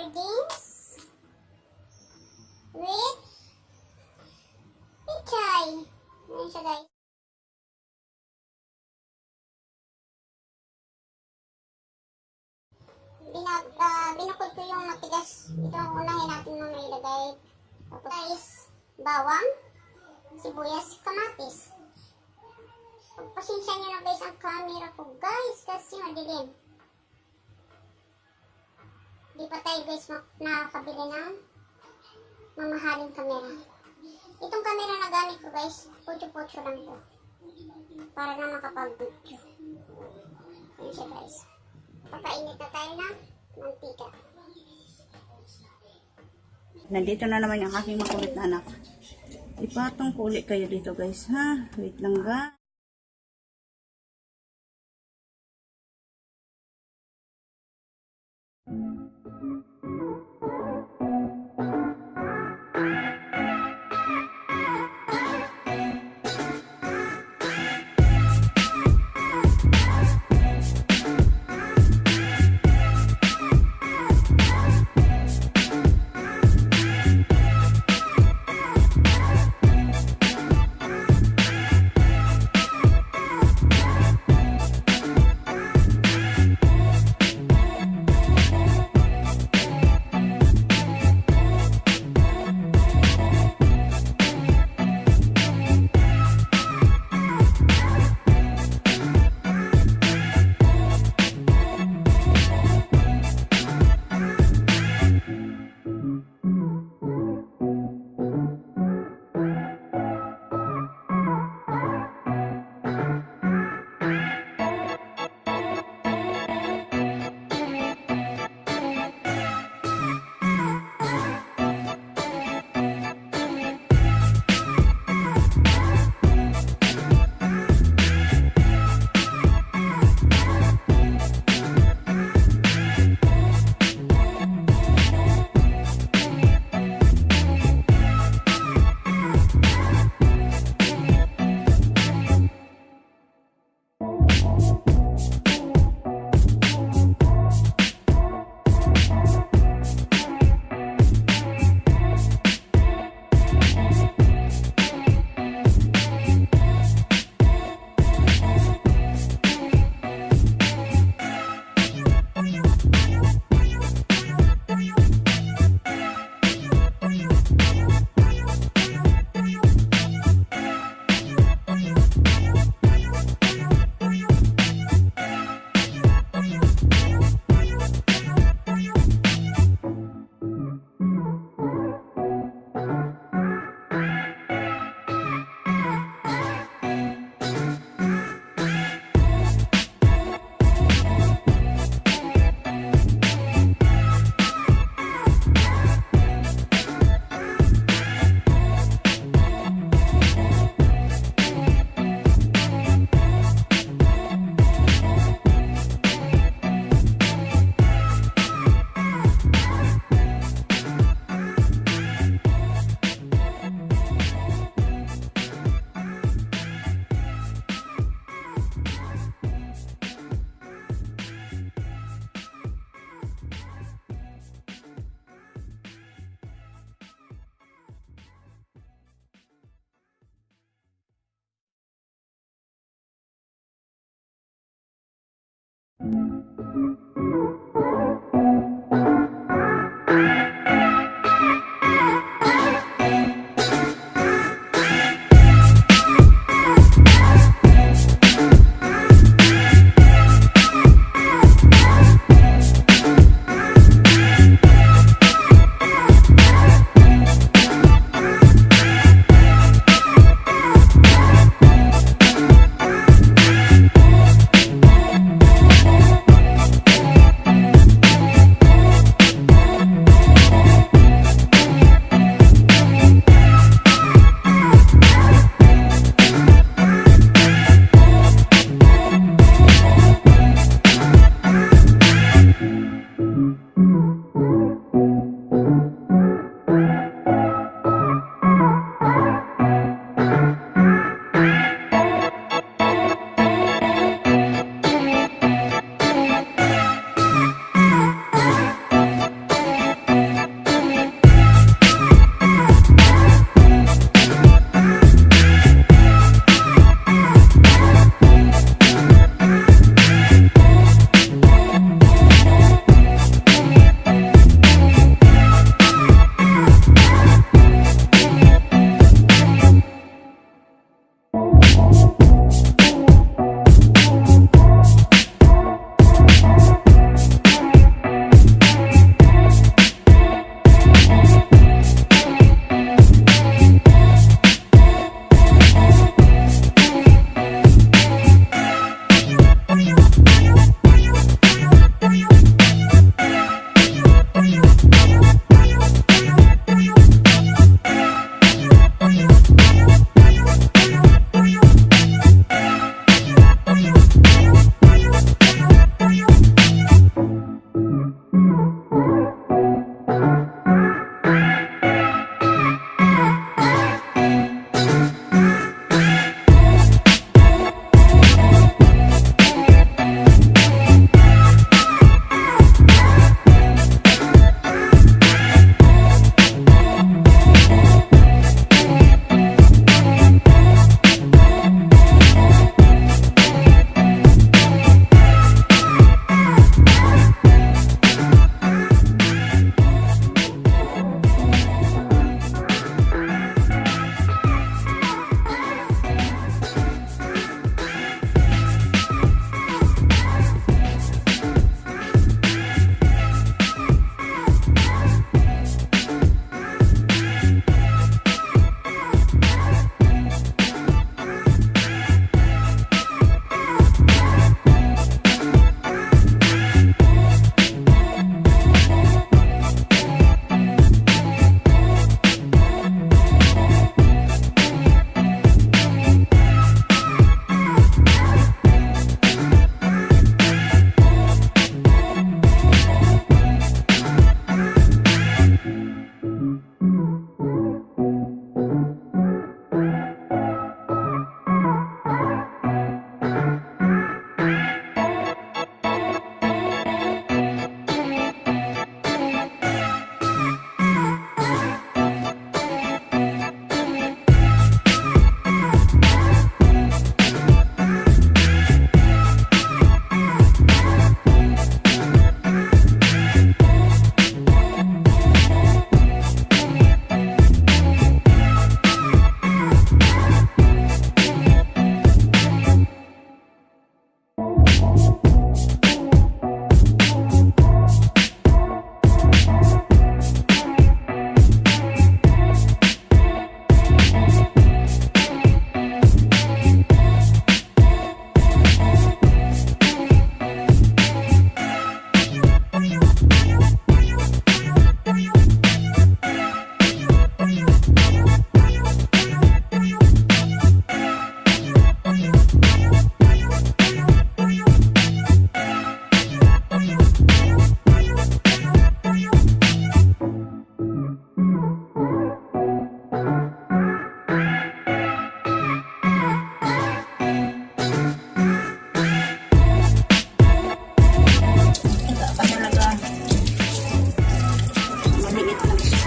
sardines with Petchay. Ayan siya guys. Binukod ko yung matigas. Ito ang unahin natin mga ilagay. Tapos guys, bawang, sibuyas, kamatis. Pagpasensya nyo na guys ang camera ko guys kasi madilim. Di pa tayo guys nakakabili ng mamahaling camera. Itong camera na gamit ko guys, putyo-putyo lang to. Para na makapag-video. Ayan siya guys. Papainit na tayo ng mantika. Nandito na naman yung aking makulit na anak. Ipatong kulit kayo dito guys ha. Wait lang ga.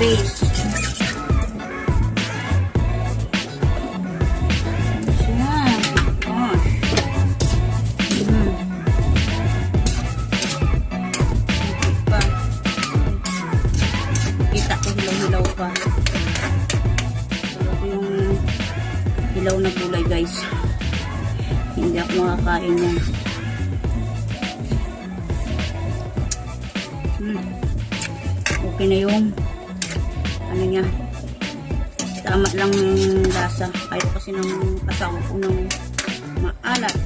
paste. Yan. Gosh. Pa. Kita ko hilaw-hilaw pa. Sarap yung hilaw na gulay guys. Hindi ako makakain yan. Okay na yung ano niya. Tama lang lasa. Ayaw kasi ng asawa ko ng maalat.